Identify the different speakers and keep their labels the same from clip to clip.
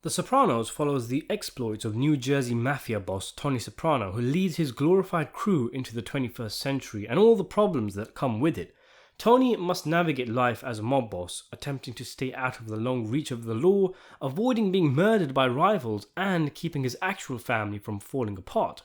Speaker 1: The Sopranos follows the exploits of New Jersey mafia boss Tony Soprano, who leads his glorified crew into the 21st century and all the problems that come with it. Tony must navigate life as a mob boss, attempting to stay out of the long reach of the law, avoiding being murdered by rivals, and keeping his actual family from falling apart.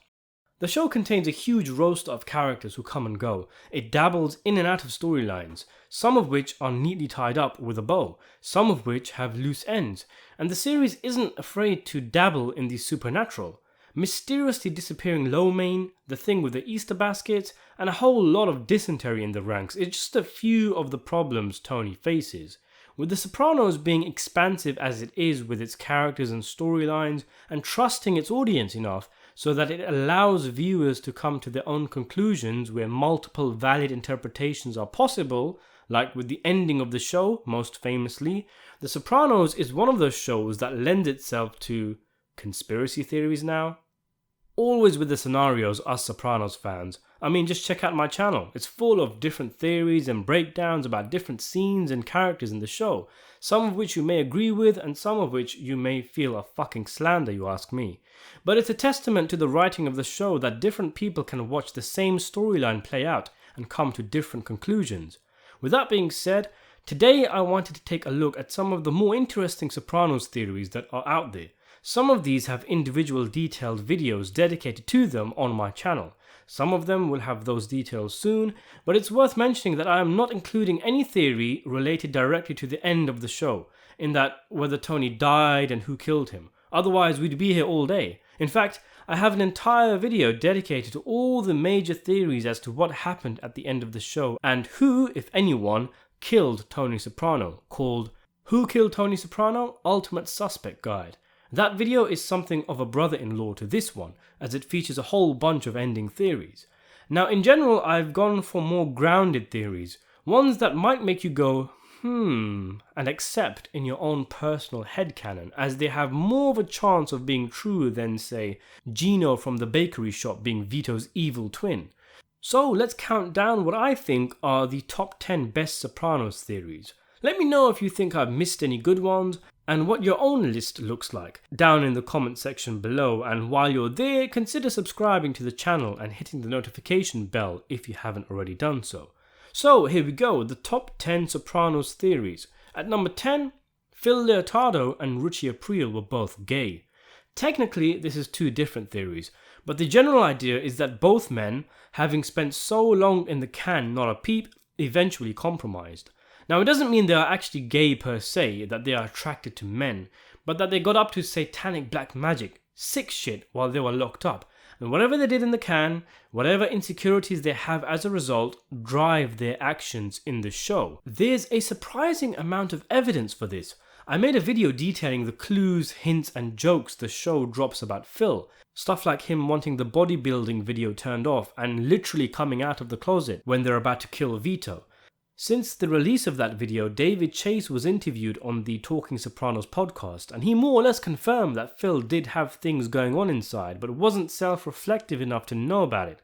Speaker 1: The show contains a huge roster of characters who come and go. It dabbles in and out of storylines, some of which are neatly tied up with a bow, some of which have loose ends, and the series isn't afraid to dabble in the supernatural. Mysteriously disappearing lo mein, the thing with the Easter baskets, and a whole lot of dysentery in the ranks is just a few of the problems Tony faces. With The Sopranos being expansive as it is with its characters and storylines, and trusting its audience enough so that it allows viewers to come to their own conclusions where multiple valid interpretations are possible, like with the ending of the show, most famously, The Sopranos is one of those shows that lends itself to conspiracy theories now. Always with the scenarios, us Sopranos fans. I mean, just check out my channel. It's full of different theories and breakdowns about different scenes and characters in the show, some of which you may agree with and some of which you may feel are fucking slander, you ask me. But it's a testament to the writing of the show that different people can watch the same storyline play out and come to different conclusions. With that being said, today I wanted to take a look at some of the more interesting Sopranos theories that are out there. Some of these have individual detailed videos dedicated to them on my channel. Some of them will have those details soon, but it's worth mentioning that I am not including any theory related directly to the end of the show, in that whether Tony died and who killed him. Otherwise we'd be here all day. In fact, I have an entire video dedicated to all the major theories as to what happened at the end of the show and who, if anyone, killed Tony Soprano, called Who Killed Tony Soprano? Ultimate Suspect Guide. That video is something of a brother-in-law to this one, as it features a whole bunch of ending theories. Now, in general, I've gone for more grounded theories, ones that might make you go, and accept in your own personal headcanon, as they have more of a chance of being true than, say, Gino from the bakery shop being Vito's evil twin. So let's count down what I think are the top 10 best Sopranos theories. Let me know if you think I've missed any good ones, and what your own list looks like down in the comment section below, and while you're there, consider subscribing to the channel and hitting the notification bell if you haven't already done so. So here we go, the top 10 Sopranos theories. At number 10, Phil Leotardo and Richie Aprile were both gay. Technically this is two different theories, but the general idea is that both men, having spent so long in the can not a peep, eventually compromised. Now, it doesn't mean they are actually gay per se, that they are attracted to men, but that they got up to satanic black magic, sick shit, while they were locked up. And whatever they did in the can, whatever insecurities they have as a result, drive their actions in the show. There's a surprising amount of evidence for this. I made a video detailing the clues, hints and jokes the show drops about Phil. Stuff like him wanting the bodybuilding video turned off and literally coming out of the closet when they're about to kill Vito. Since the release of that video, David Chase was interviewed on the Talking Sopranos podcast, and he more or less confirmed that Phil did have things going on inside, but wasn't self-reflective enough to know about it.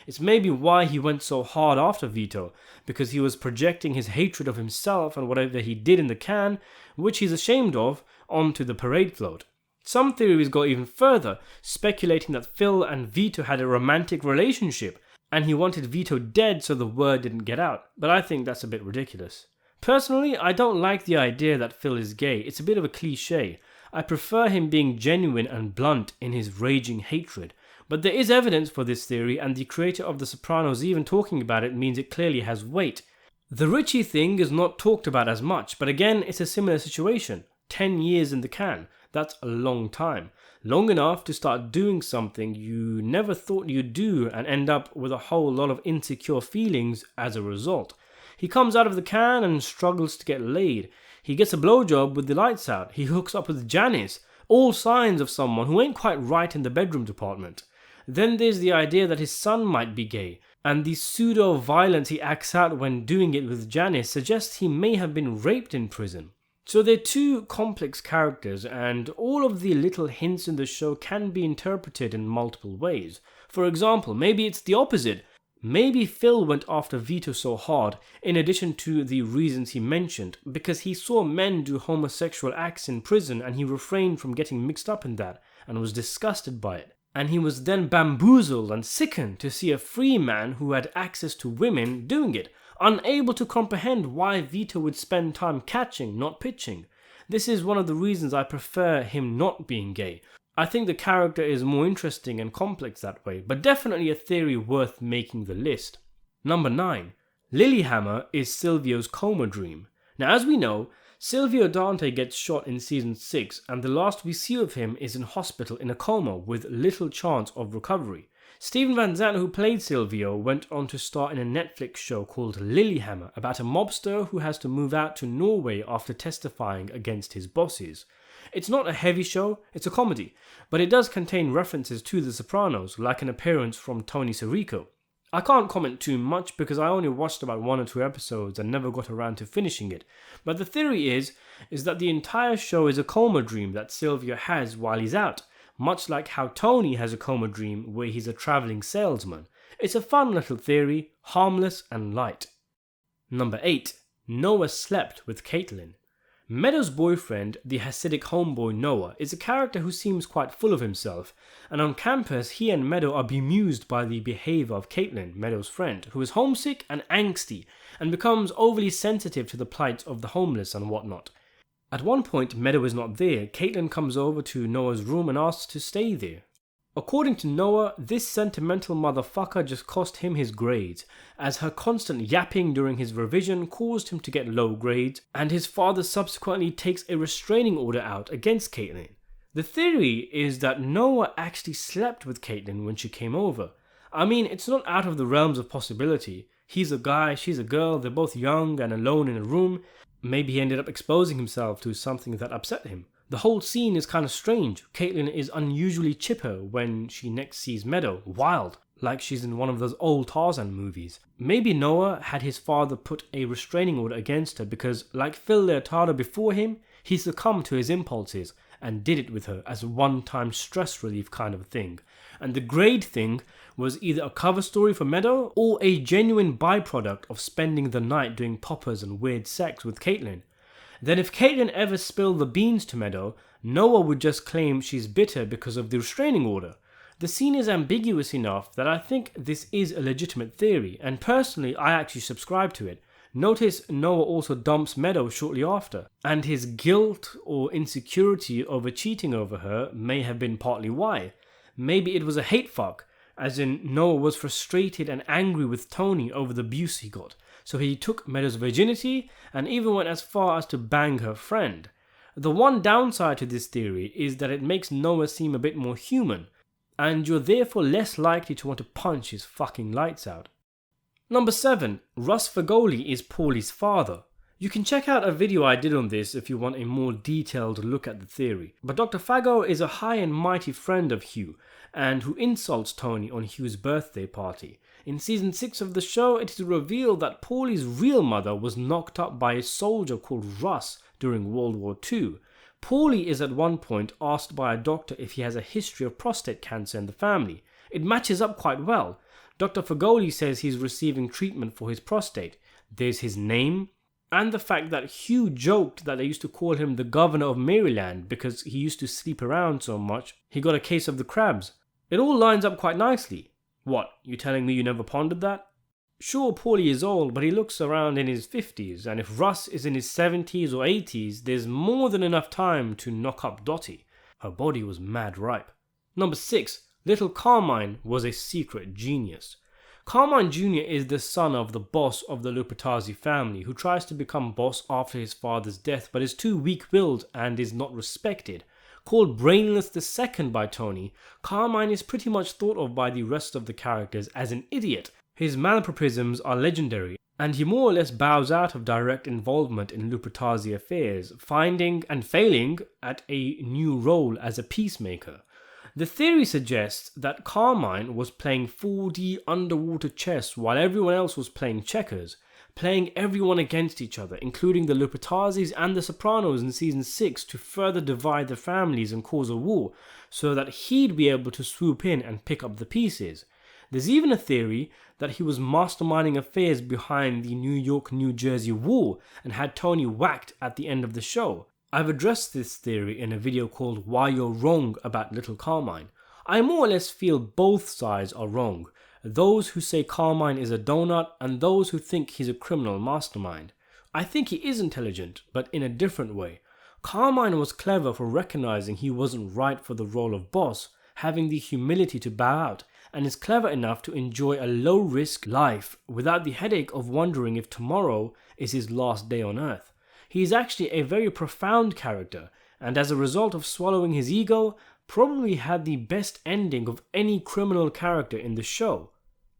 Speaker 1: It's maybe why he went so hard after Vito, because he was projecting his hatred of himself and whatever he did in the can, which he's ashamed of, onto the parade float. Some theories go even further, speculating that Phil and Vito had a romantic relationship, and he wanted Vito dead so the word didn't get out, but I think that's a bit ridiculous. Personally, I don't like the idea that Phil is gay. It's a bit of a cliche. I prefer him being genuine and blunt in his raging hatred. But there is evidence for this theory, and the creator of The Sopranos even talking about it means it clearly has weight. The Richie thing is not talked about as much, but again, it's a similar situation. 10 years in the can. That's a long time. Long enough to start doing something you never thought you'd do and end up with a whole lot of insecure feelings as a result. He comes out of the can and struggles to get laid. He gets a blowjob with the lights out. He hooks up with Janice. All signs of someone who ain't quite right in the bedroom department. Then there's the idea that his son might be gay, and the pseudo-violence he acts out when doing it with Janice suggests he may have been raped in prison. So they're two complex characters, and all of the little hints in the show can be interpreted in multiple ways. For example, maybe it's the opposite. Maybe Phil went after Vito so hard, in addition to the reasons he mentioned, because he saw men do homosexual acts in prison and he refrained from getting mixed up in that and was disgusted by it. And he was then bamboozled and sickened to see a free man who had access to women doing it, unable to comprehend why Vito would spend time catching, not pitching. This is one of the reasons I prefer him not being gay. I think the character is more interesting and complex that way, but definitely a theory worth making the list. Number 9. Lilyhammer is Silvio's coma dream. Now, as we know, Silvio Dante gets shot in season 6 and the last we see of him is in hospital in a coma with little chance of recovery. Steven Van Zandt, who played Silvio, went on to star in a Netflix show called Lilyhammer about a mobster who has to move out to Norway after testifying against his bosses. It's not a heavy show, it's a comedy, but it does contain references to The Sopranos, like an appearance from Tony Sirico. I can't comment too much because I only watched about 1 or 2 episodes and never got around to finishing it, but the theory is that the entire show is a coma dream that Silvio has while he's out, much like how Tony has a coma dream where he's a travelling salesman. It's a fun little theory, harmless and light. Number 8. Noah slept with Caitlin. Meadow's boyfriend, the Hasidic homeboy Noah, is a character who seems quite full of himself, and on campus he and Meadow are bemused by the behaviour of Caitlin, Meadow's friend, who is homesick and angsty, and becomes overly sensitive to the plight of the homeless and whatnot. At one point, Meadow is not there. Caitlin comes over to Noah's room and asks to stay there. According to Noah, this sentimental motherfucker just cost him his grades, as her constant yapping during his revision caused him to get low grades, and his father subsequently takes a restraining order out against Caitlin. The theory is that Noah actually slept with Caitlin when she came over. I mean, it's not out of the realms of possibility. He's a guy, she's a girl, they're both young and alone in a room. Maybe he ended up exposing himself to something that upset him. The whole scene is kind of strange. Caitlin is unusually chipper when she next sees Meadow, wild, like she's in one of those old Tarzan movies. Maybe Noah had his father put a restraining order against her because, like Phil Leotardo before him, he succumbed to his impulses and did it with her as a one-time stress relief kind of thing. And the grade thing was either a cover story for Meadow or a genuine byproduct of spending the night doing poppers and weird sex with Caitlin. Then if Caitlin ever spilled the beans to Meadow, Noah would just claim she's bitter because of the restraining order. The scene is ambiguous enough that I think this is a legitimate theory, and personally I actually subscribe to it. Notice Noah also dumps Meadow shortly after, and his guilt or insecurity over cheating over her may have been partly why. Maybe it was a hate fuck, as in Noah was frustrated and angry with Tony over the abuse he got. So he took Meadow's virginity and even went as far as to bang her friend. The one downside to this theory is that it makes Noah seem a bit more human, and you're therefore less likely to want to punch his fucking lights out. Number 7. Russ Fegoli is Paulie's father. You can check out a video I did on this if you want a more detailed look at the theory. But Dr. Fago is a high and mighty friend of Hugh, and who insults Tony on Hugh's birthday party. In season 6 of the show, it is revealed that Paulie's real mother was knocked up by a soldier called Russ during World War II. Paulie is at one point asked by a doctor if he has a history of prostate cancer in the family. It matches up quite well. Dr. Fegoli says he's receiving treatment for his prostate. There's his name, and the fact that Hugh joked that they used to call him the governor of Maryland because he used to sleep around so much he got a case of the crabs. It all lines up quite nicely. What, you telling me you never pondered that? Sure, Paulie is old, but he looks around in his 50s, and if Russ is in his 70s or 80s, there's more than enough time to knock up Dottie. Her body was mad ripe. Number 6. Little Carmine was a secret genius. Carmine Jr. is the son of the boss of the Lupertazzi family, who tries to become boss after his father's death but is too weak-willed and is not respected. Called Brainless II by Tony, Carmine is pretty much thought of by the rest of the characters as an idiot. His malapropisms are legendary, and he more or less bows out of direct involvement in Lupertazzi affairs, finding and failing at a new role as a peacemaker. The theory suggests that Carmine was playing 4D underwater chess while everyone else was playing checkers, playing everyone against each other, including the Lupertazzis and the Sopranos in season 6 to further divide the families and cause a war, so that he'd be able to swoop in and pick up the pieces. There's even a theory that he was masterminding affairs behind the New York-New Jersey war and had Tony whacked at the end of the show. I've addressed this theory in a video called Why You're Wrong About Little Carmine. I more or less feel both sides are wrong. Those who say Carmine is a donut and those who think he's a criminal mastermind. I think he is intelligent, but in a different way. Carmine was clever for recognizing he wasn't right for the role of boss, having the humility to bow out, and is clever enough to enjoy a low-risk life without the headache of wondering if tomorrow is his last day on Earth. He is actually a very profound character, and as a result of swallowing his ego, probably had the best ending of any criminal character in the show.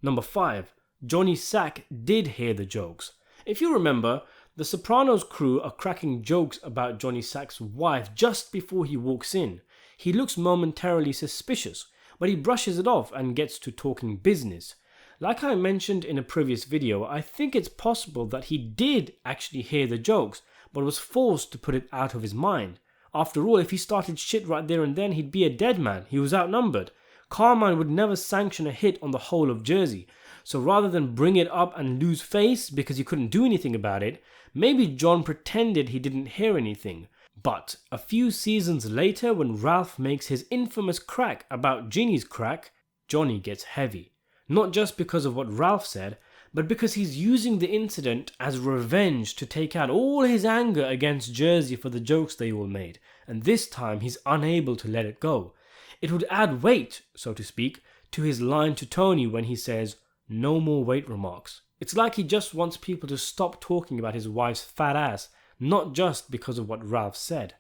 Speaker 1: Number 5. Johnny Sack did hear the jokes. If you remember, the Sopranos crew are cracking jokes about Johnny Sack's wife just before he walks in. He looks momentarily suspicious, but he brushes it off and gets to talking business. Like I mentioned in a previous video, I think it's possible that he did actually hear the jokes, but was forced to put it out of his mind. After all, if he started shit right there and then, he'd be a dead man. He was outnumbered. Carmine would never sanction a hit on the whole of Jersey. So rather than bring it up and lose face because he couldn't do anything about it, maybe John pretended he didn't hear anything. But a few seasons later, when Ralph makes his infamous crack about Ginny's crack, Johnny gets heavy. Not just because of what Ralph said, but because he's using the incident as revenge to take out all his anger against Jersey for the jokes they all made, and this time he's unable to let it go. It would add weight, so to speak, to his line to Tony when he says, "No more weight remarks." It's like he just wants people to stop talking about his wife's fat ass, not just because of what Ralph said,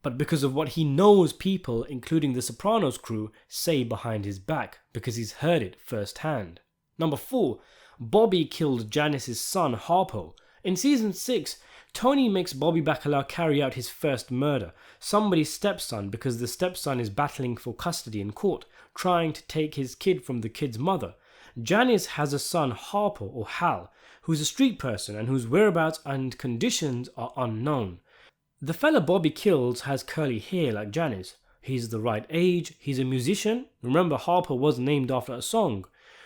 Speaker 1: but because of what he knows people, including the Sopranos crew, say behind his back, because he's heard it firsthand. Number 4. Bobby killed Janice's son Harpo. In season 6, Tony makes Bobby Bacala carry out his first murder, somebody's stepson, because the stepson is battling for custody in court, trying to take his kid from the kid's mother. Janice has a son, Harpo or Hal, who's a street person and whose whereabouts and conditions are unknown. The fella Bobby kills has curly hair like Janice. He's the right age, he's a musician. Remember, Harpo was named after a song.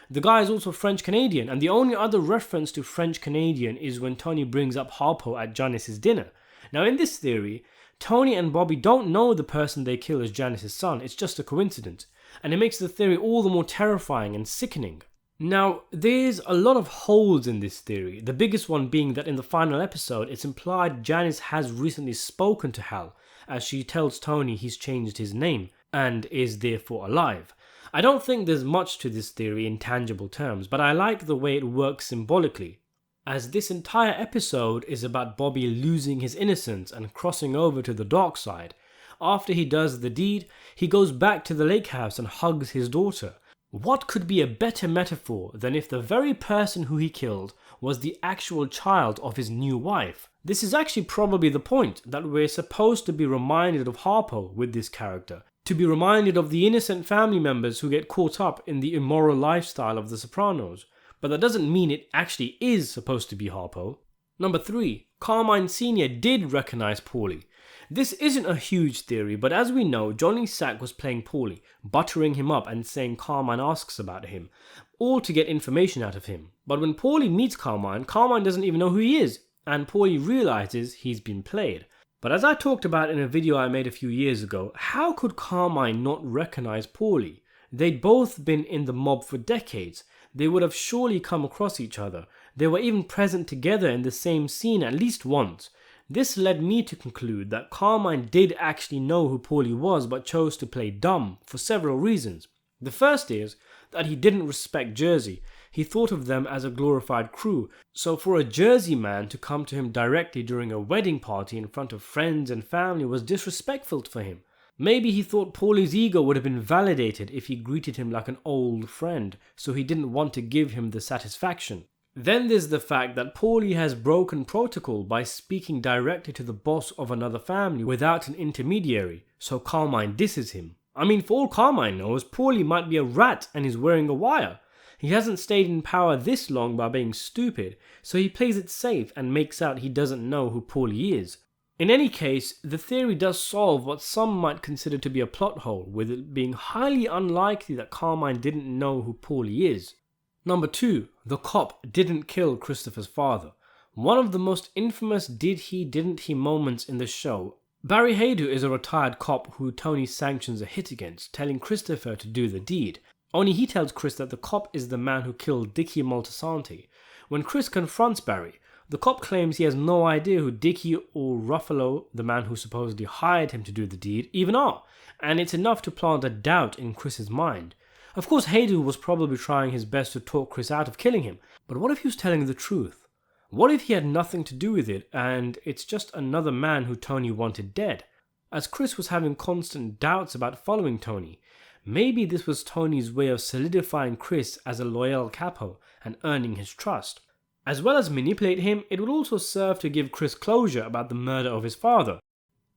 Speaker 1: The guy is also French-Canadian, and the only other reference to French-Canadian is when Tony brings up Harpo at Janice's dinner. Now in this theory, Tony and Bobby don't know the person they kill is Janice's son, it's just a coincidence, and it makes the theory all the more terrifying and sickening. Now, there's a lot of holes in this theory, the biggest one being that in the final episode it's implied Janice has recently spoken to Hal, as she tells Tony he's changed his name, and is therefore alive. I don't think there's much to this theory in tangible terms, but I like the way it works symbolically, as this entire episode is about Bobby losing his innocence and crossing over to the dark side. After he does the deed, he goes back to the lake house and hugs his daughter. What could be a better metaphor than if the very person who he killed was the actual child of his new wife? This is actually probably the point, that we're supposed to be reminded of Harpo with this character, to be reminded of the innocent family members who get caught up in the immoral lifestyle of the Sopranos, but that doesn't mean it actually is supposed to be Harpo. Number 3. Carmine Sr. did recognize Paulie. This isn't a huge theory, but as we know, Johnny Sack was playing Paulie, buttering him up and saying Carmine asks about him, all to get information out of him. But when Paulie meets Carmine, Carmine doesn't even know who he is, and Paulie realizes he's been played. But as I talked about in a video I made a few years ago, how could Carmine not recognize Paulie? They'd both been in the mob for decades. They would have surely come across each other. They were even present together in the same scene at least once. This led me to conclude that Carmine did actually know who Paulie was but chose to play dumb for several reasons. The first is that he didn't respect Jersey. He thought of them as a glorified crew, so for a Jersey man to come to him directly during a wedding party in front of friends and family was disrespectful for him. Maybe he thought Paulie's ego would have been validated if he greeted him like an old friend, so he didn't want to give him the satisfaction. Then there's the fact that Paulie has broken protocol by speaking directly to the boss of another family without an intermediary, so Carmine disses him. I mean, for all Carmine knows, Paulie might be a rat and is wearing a wire. He hasn't stayed in power this long by being stupid, so he plays it safe and makes out he doesn't know who Paulie is. In any case, the theory does solve what some might consider to be a plot hole, with it being highly unlikely that Carmine didn't know who Paulie is. Number 2. The cop didn't kill Christopher's father. One of the most infamous did he didn't he moments in the show. Barry Haydu is a retired cop who Tony sanctions a hit against, telling Christopher to do the deed. Only he tells Chris that the cop is the man who killed Dickie Moltisanti. When Chris confronts Barry, the cop claims he has no idea who Dickie or Ruffalo, the man who supposedly hired him to do the deed, even are, and it's enough to plant a doubt in Chris's mind. Of course, Haydu was probably trying his best to talk Chris out of killing him, but what if he was telling the truth? What if he had nothing to do with it and it's just another man who Tony wanted dead? As Chris was having constant doubts about following Tony, maybe this was Tony's way of solidifying Chris as a loyal capo and earning his trust. As well as manipulate him, it would also serve to give Chris closure about the murder of his father.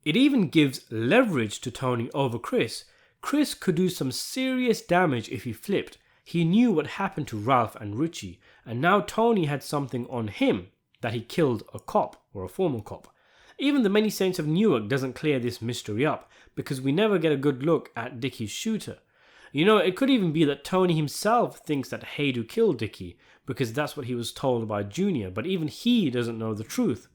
Speaker 1: It even gives leverage to Tony over Chris. Chris could do some serious damage if he flipped. He knew what happened to Ralph and Richie, and now Tony had something on him that he killed a cop or a former cop. Even the Many Saints of Newark doesn't clear this mystery up, because we never get a good look at Dickie's shooter. You know, it could even be that Tony himself thinks that Haydu killed Dickie, because that's what he was told by Junior, but even he doesn't know the truth.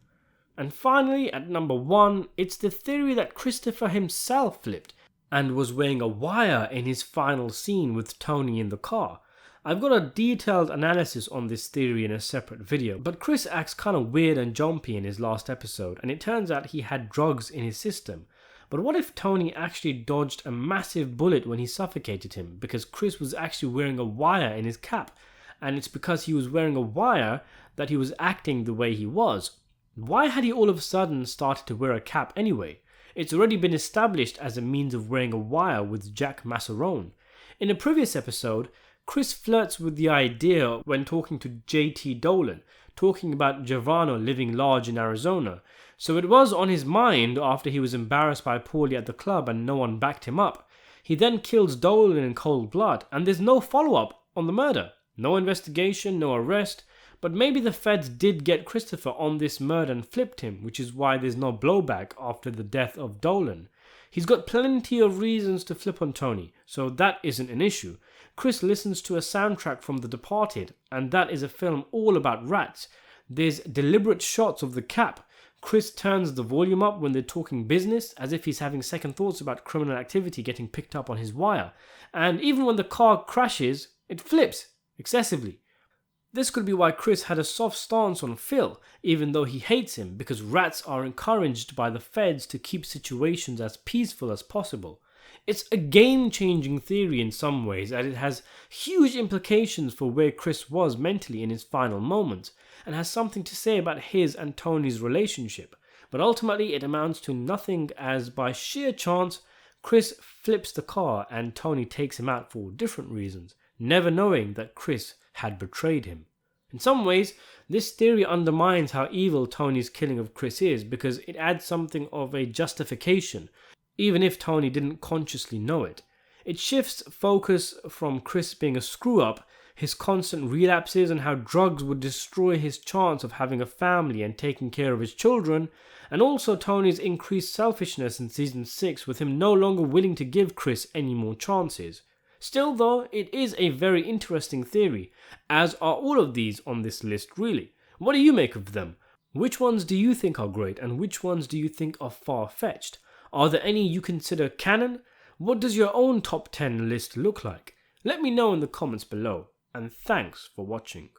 Speaker 1: And finally, at number 1, it's the theory that Christopher himself flipped and was wearing a wire in his final scene with Tony in the car. I've got a detailed analysis on this theory in a separate video, but Chris acts kind of weird and jumpy in his last episode, and it turns out he had drugs in his system. But what if Tony actually dodged a massive bullet when he suffocated him, because Chris was actually wearing a wire in his cap, and it's because he was wearing a wire that he was acting the way he was? Why had he all of a sudden started to wear a cap anyway? It's already been established as a means of wearing a wire with Jack Masserone. In a previous episode, Chris flirts with the idea when talking to J.T. Dolan, talking about Giovanni living large in Arizona. So it was on his mind after he was embarrassed by Paulie at the club and no one backed him up. He then kills Dolan in cold blood, and there's no follow-up on the murder. No investigation, no arrest. But maybe the feds did get Christopher on this murder and flipped him, which is why there's no blowback after the death of Dolan. He's got plenty of reasons to flip on Tony, so that isn't an issue. Chris listens to a soundtrack from The Departed, and that is a film all about rats. There's deliberate shots of the cap. Chris turns the volume up when they're talking business, as if he's having second thoughts about criminal activity getting picked up on his wire. And even when the car crashes, it flips excessively. This could be why Chris had a soft stance on Phil, even though he hates him, because rats are encouraged by the feds to keep situations as peaceful as possible. It's a game-changing theory in some ways, as it has huge implications for where Chris was mentally in his final moments, and has something to say about his and Tony's relationship. But ultimately it amounts to nothing, as by sheer chance, Chris flips the car and Tony takes him out for different reasons, never knowing that Chris had betrayed him. In some ways, this theory undermines how evil Tony's killing of Chris is, because it adds something of a justification, even if Tony didn't consciously know it. It shifts focus from Chris being a screw-up, his constant relapses and how drugs would destroy his chance of having a family and taking care of his children, and also Tony's increased selfishness in season 6 with him no longer willing to give Chris any more chances. Still though, it is a very interesting theory, as are all of these on this list really. What do you make of them? Which ones do you think are great and which ones do you think are far-fetched? Are there any you consider canon? What does your own top 10 list look like? Let me know in the comments below, and thanks for watching.